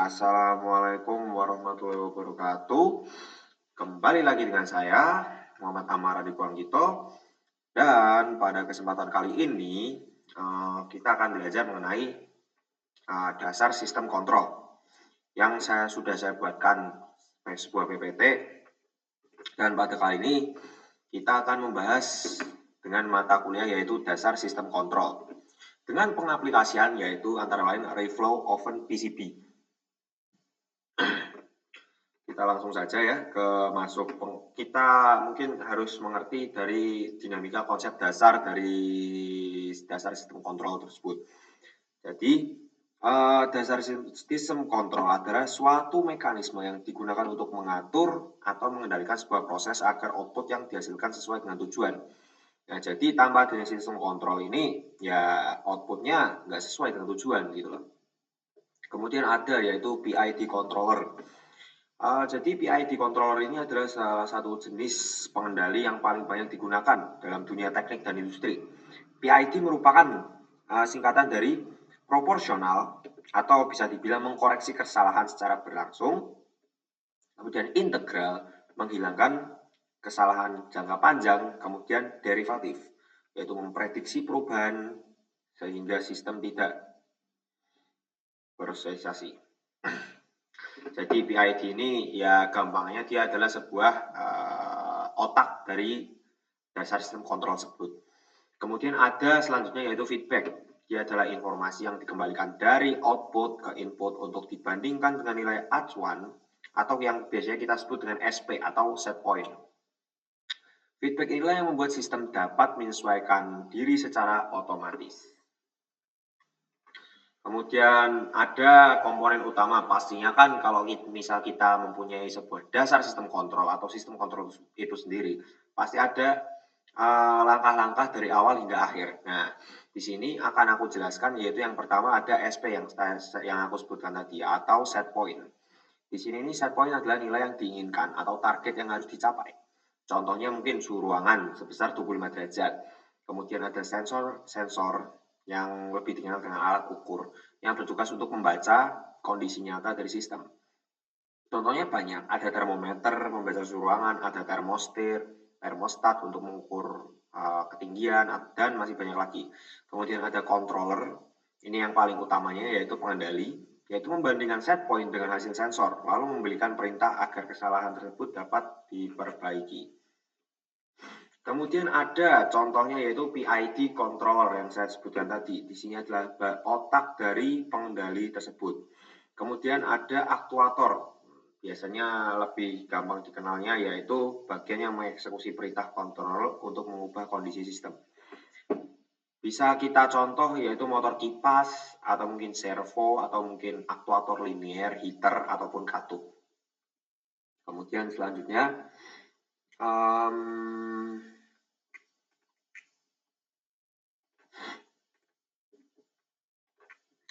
Assalamualaikum warahmatullahi wabarakatuh. Kembali lagi dengan saya, Muhammad Amara di Kuanggito. Dan pada kesempatan kali ini, kita akan belajar mengenai dasar sistem kontrol yang sudah saya buatkan sebuah PPT. Dan pada kali ini, kita akan membahas dengan mata kuliah yaitu dasar sistem kontrol. Dengan pengaplikasian yaitu antara lain Reflow Oven PCB. Kita langsung saja ya kita mungkin harus mengerti dari dinamika konsep dasar dari dasar sistem kontrol tersebut. Jadi dasar sistem kontrol adalah suatu mekanisme yang digunakan untuk mengatur atau mengendalikan sebuah proses agar output yang dihasilkan sesuai dengan tujuan. Nah, jadi tanpa adanya sistem kontrol ini ya outputnya nggak sesuai dengan tujuan gitu loh. Kemudian ada yaitu PID controller. Jadi PID controller ini adalah salah satu jenis pengendali yang paling banyak digunakan dalam dunia teknik dan industri. PID merupakan singkatan dari proporsional atau bisa dibilang mengkoreksi kesalahan secara berlangsung. Kemudian integral menghilangkan kesalahan jangka panjang. Kemudian derivatif yaitu memprediksi perubahan sehingga sistem tidak bersosialisasi. Jadi PID ini ya gampangnya dia adalah sebuah otak dari dasar sistem kontrol tersebut. Kemudian ada selanjutnya yaitu feedback. Dia adalah informasi yang dikembalikan dari output ke input untuk dibandingkan dengan nilai acuan atau yang biasanya kita sebut dengan SP atau set point. Feedback inilah yang membuat sistem dapat menyesuaikan diri secara otomatis. Kemudian ada komponen utama, pastinya kan kalau misal kita mempunyai sebuah dasar sistem kontrol atau sistem kontrol itu sendiri, pasti ada langkah-langkah dari awal hingga akhir. Nah, di sini akan aku jelaskan yaitu yang pertama ada SP yang aku sebutkan tadi atau set point. Di sini ini set point adalah nilai yang diinginkan atau target yang harus dicapai. Contohnya mungkin suhu ruangan sebesar 25 derajat. Kemudian ada sensor yang lebih dikenal dengan alat ukur yang bertugas untuk membaca kondisi nyata dari sistem. Contohnya banyak, ada termometer membaca suhu ruangan, ada termostat untuk mengukur ketinggian, dan masih banyak lagi. Kemudian ada controller, ini yang paling utamanya yaitu pengendali, yaitu membandingkan set point dengan hasil sensor, lalu memberikan perintah agar kesalahan tersebut dapat diperbaiki. Kemudian ada contohnya yaitu PID controller yang saya sebutkan tadi. Di sini adalah otak dari pengendali tersebut. Kemudian ada aktuator. Biasanya lebih gampang dikenalnya yaitu bagian yang mengeksekusi perintah kontrol untuk mengubah kondisi sistem. Bisa kita contoh yaitu motor kipas atau mungkin servo atau mungkin aktuator linier, heater ataupun katup. Kemudian selanjutnya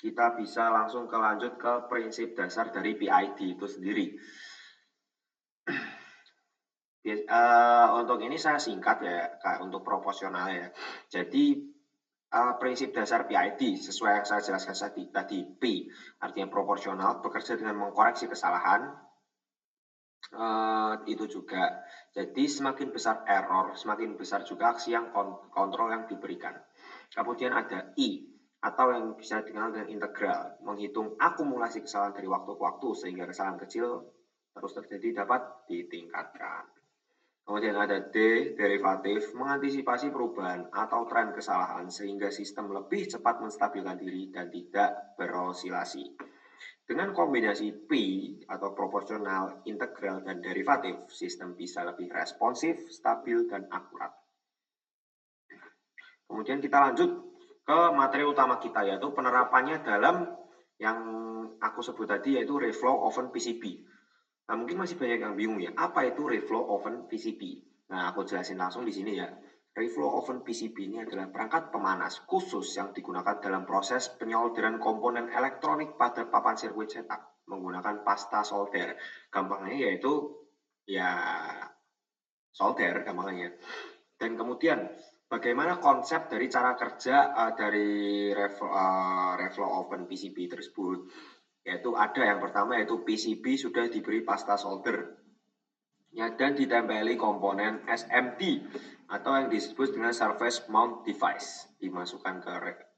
kita bisa langsung lanjut ke prinsip dasar dari PID itu sendiri. Untuk ini saya singkat ya, untuk proporsional ya. Jadi prinsip dasar PID sesuai yang saya jelaskan tadi, P artinya proporsional, bekerja dengan mengkoreksi kesalahan. Itu juga. Jadi semakin besar error, semakin besar juga aksi yang kontrol yang diberikan. Kemudian ada I atau yang bisa dikenal dengan integral, menghitung akumulasi kesalahan dari waktu ke waktu sehingga kesalahan kecil terus terjadi dapat ditingkatkan. Kemudian ada D, derivatif, mengantisipasi perubahan atau tren kesalahan sehingga sistem lebih cepat menstabilkan diri dan tidak berosilasi. Dengan kombinasi P atau proporsional, integral, dan derivatif, sistem bisa lebih responsif, stabil, dan akurat. Kemudian kita lanjut ke materi utama kita yaitu penerapannya dalam yang aku sebut tadi yaitu Reflow Oven PCB. Nah, mungkin masih banyak yang bingung ya, apa itu Reflow Oven PCB? Nah, aku jelasin langsung di sini ya. Reflow Oven PCB ini adalah perangkat pemanas khusus yang digunakan dalam proses penyolderan komponen elektronik pada papan sirkuit cetak menggunakan pasta solder. Gampangnya yaitu ya solder gampangnya. Dan kemudian bagaimana konsep dari cara kerja dari Reflow Oven PCB tersebut? Yaitu ada yang pertama yaitu PCB sudah diberi pasta solder ya, dan ditempeli komponen SMD atau yang disebut dengan surface mount device, dimasukkan ke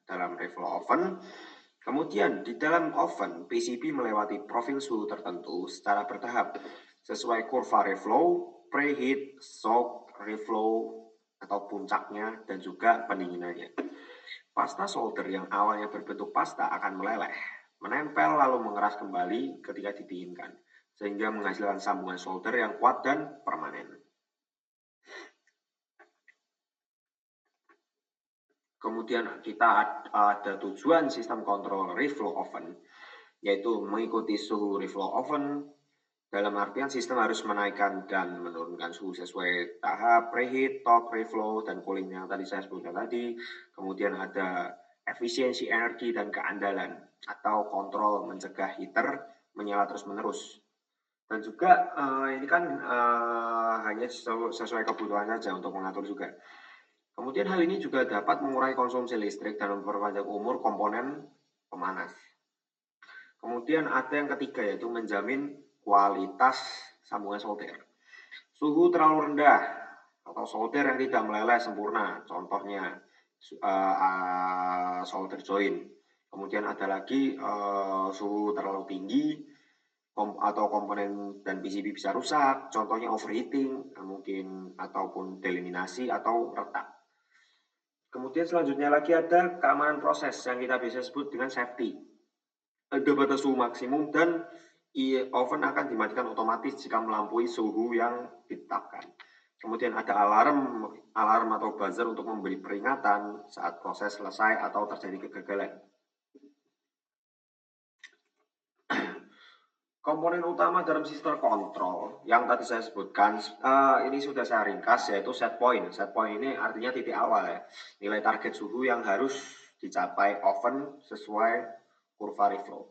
dalam reflow oven. Kemudian di dalam oven PCB melewati profil suhu tertentu secara bertahap sesuai kurva reflow, preheat, soak, reflow atau puncaknya, dan juga pendinginannya. Pasta solder yang awalnya berbentuk pasta akan meleleh, menempel lalu mengeras kembali ketika didinginkan, sehingga menghasilkan sambungan solder yang kuat dan permanen. Kemudian kita ada tujuan sistem kontrol reflow oven, yaitu mengikuti suhu reflow oven. Dalam artian sistem harus menaikkan dan menurunkan suhu sesuai tahap preheat, top, reflow, dan cooling yang tadi saya sebutkan tadi. Kemudian ada efisiensi energi dan keandalan atau kontrol mencegah heater menyala terus-menerus. Dan juga ini kan hanya sesuai kebutuhan saja untuk mengatur juga. Kemudian hal ini juga dapat mengurangi konsumsi listrik dan memperpanjang umur komponen pemanas. Kemudian ada yang ketiga yaitu menjamin kualitas sambungan solder. Suhu terlalu rendah atau solder yang tidak meleleh sempurna, contohnya solder joint. Kemudian ada lagi suhu terlalu tinggi atau komponen dan PCB bisa rusak, contohnya overheating, mungkin ataupun delaminasi atau retak. Kemudian selanjutnya lagi ada keamanan proses yang kita bisa sebut dengan safety. Ada batas suhu maksimum dan oven akan dimatikan otomatis jika melampaui suhu yang ditetapkan. Kemudian ada alarm atau buzzer untuk memberi peringatan saat proses selesai atau terjadi kegagalan. Komponen utama dalam sistem kontrol yang tadi saya sebutkan, ini sudah saya ringkas, yaitu set point. Set point ini artinya titik awal ya, nilai target suhu yang harus dicapai oven sesuai kurva reflow.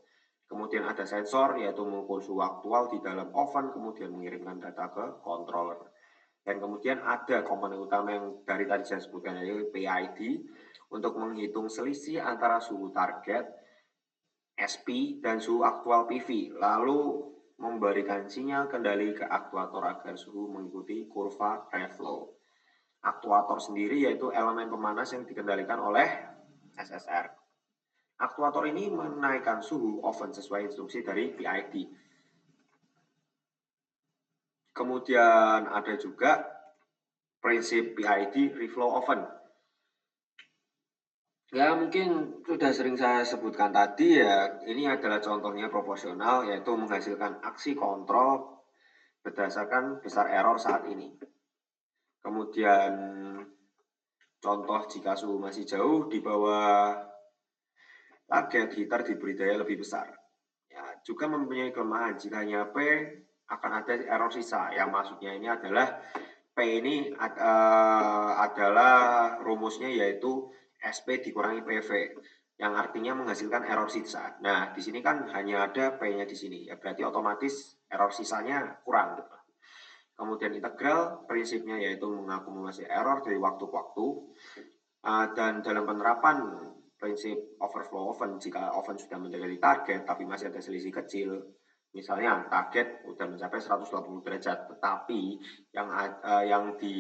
Kemudian ada sensor, yaitu mengukur suhu aktual di dalam oven, kemudian mengirimkan data ke controller. Dan kemudian ada komponen utama yang dari tadi saya sebutkan, yaitu PID, untuk menghitung selisih antara suhu target SP dan suhu aktual PV, lalu memberikan sinyal kendali ke aktuator agar suhu mengikuti kurva reflow. Aktuator sendiri yaitu elemen pemanas yang dikendalikan oleh SSR. Aktuator ini menaikkan suhu oven sesuai instruksi dari PID. Kemudian ada juga prinsip PID reflow oven. Ya mungkin sudah sering saya sebutkan tadi ya, ini adalah contohnya proporsional, yaitu menghasilkan aksi kontrol berdasarkan besar error saat ini. Kemudian contoh jika suhu masih jauh di bawah target, heater diberi daya lebih besar. Ya, juga mempunyai kelemahan jika hanya P akan ada error sisa, yang maksudnya ini adalah P ini adalah rumusnya yaitu SP dikurangi PV, yang artinya menghasilkan error sisa. Nah, di sini kan hanya ada P-nya di sini, ya berarti otomatis error sisanya kurang. Kemudian integral, prinsipnya yaitu mengakumulasi error dari waktu ke waktu. Dan dalam penerapan prinsip overflow oven, jika oven sudah mendekati target tapi masih ada selisih kecil, misalnya target udah mencapai 180 derajat, tetapi yang di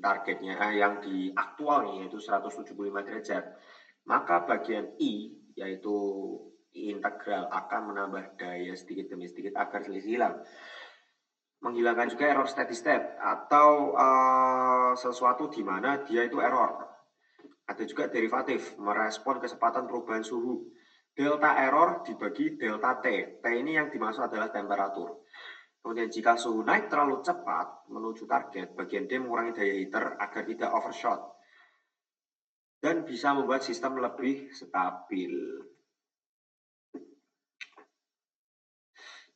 targetnya yang di aktualnya yaitu 175 derajat, maka bagian I yaitu I integral akan menambah daya sedikit demi sedikit agar selisih hilang. Menghilangkan juga error steady state atau sesuatu di mana dia itu error. Ada juga derivatif merespon kecepatan perubahan suhu. Delta error dibagi delta T. T ini yang dimaksud adalah temperatur. Kemudian jika suhu naik terlalu cepat menuju target, bagian D mengurangi daya heater agar tidak overshot dan bisa membuat sistem lebih stabil.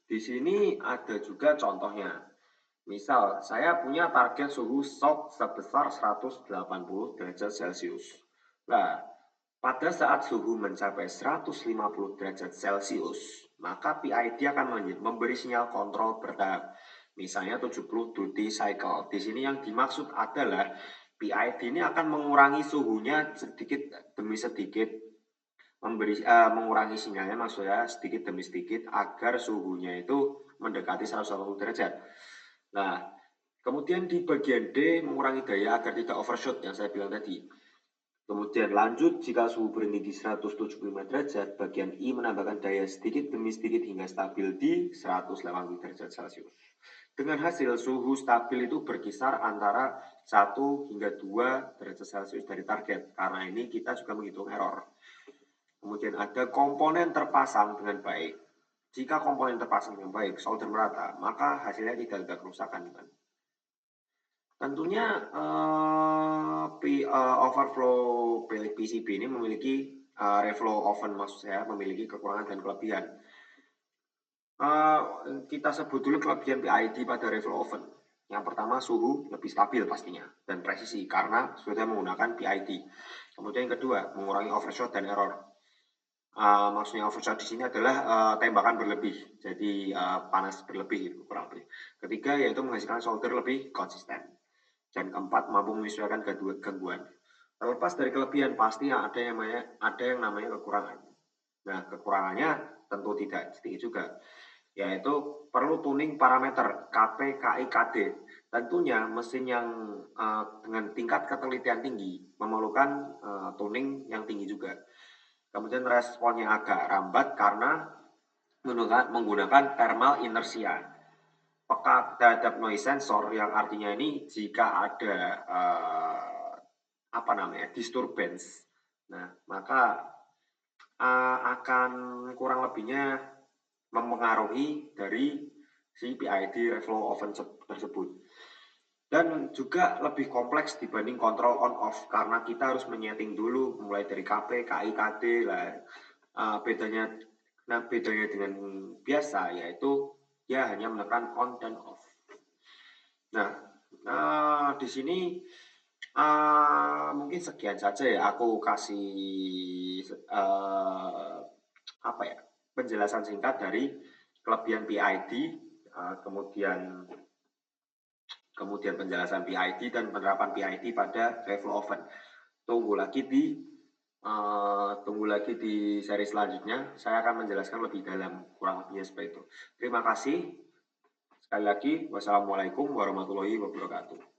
Di sini ada juga contohnya. Misal, saya punya target suhu shock sebesar 180 derajat Celcius. Nah, pada saat suhu mencapai 150 derajat Celcius, maka PID akan memberi sinyal kontrol bertahap. Misalnya 70 duty cycle. Di sini yang dimaksud adalah PID ini akan mengurangi suhunya sedikit demi sedikit mengurangi sinyalnya maksudnya sedikit demi sedikit agar suhunya itu mendekati 180 derajat. Nah, kemudian di bagian D mengurangi daya agar tidak overshoot yang saya bilang tadi. Kemudian lanjut, jika suhu berhenti di 175 derajat, bagian I menambahkan daya sedikit demi sedikit hingga stabil di 180 derajat Celcius. Dengan hasil suhu stabil itu berkisar antara 1 hingga 2 derajat Celcius dari target. Karena ini kita juga menghitung error. Kemudian ada komponen terpasang dengan baik. Jika komponen terpasang dengan baik, solder merata, maka hasilnya tidak ada kerusakan. Tentunya overflow PCB ini memiliki reflow oven, maksud saya memiliki kekurangan dan kelebihan. Kita sebut dulu kelebihan PID pada reflow oven. Yang pertama, suhu lebih stabil pastinya dan presisi karena sudah menggunakan PID. Kemudian yang kedua, mengurangi overshot dan error. Maksudnya overshot di sini adalah tembakan berlebih, jadi panas berlebih kurang lebih. Ketiga yaitu menghasilkan solder lebih konsisten. Dan keempat, mampu menyesuaikan gangguan. Terlepas dari kelebihan, pasti ada yang namanya kekurangan. Nah, kekurangannya tentu tidak sedikit juga, yaitu perlu tuning parameter KP, KI, KD. Tentunya mesin yang dengan tingkat ketelitian tinggi memerlukan tuning yang tinggi juga. Kemudian responnya agak lambat karena menggunakan thermal inertia. Peka terhadap noise sensor yang artinya ini jika ada disturbance, nah maka akan kurang lebihnya mempengaruhi dari si PID reflow oven tersebut. Dan juga lebih kompleks dibanding kontrol on off karena kita harus menyeting dulu mulai dari KP, KI, KD lah. Bedanya dengan biasa yaitu dia hanya menekan on dan off. Nah, di sini mungkin sekian saja ya. Aku kasih penjelasan singkat dari kelebihan PID, kemudian penjelasan PID dan penerapan PID pada reflow oven. Tunggu lagi di seri selanjutnya. Saya akan menjelaskan lebih dalam, kurang lebihnya seperti itu. Terima kasih. Sekali lagi, wassalamualaikum warahmatullahi wabarakatuh.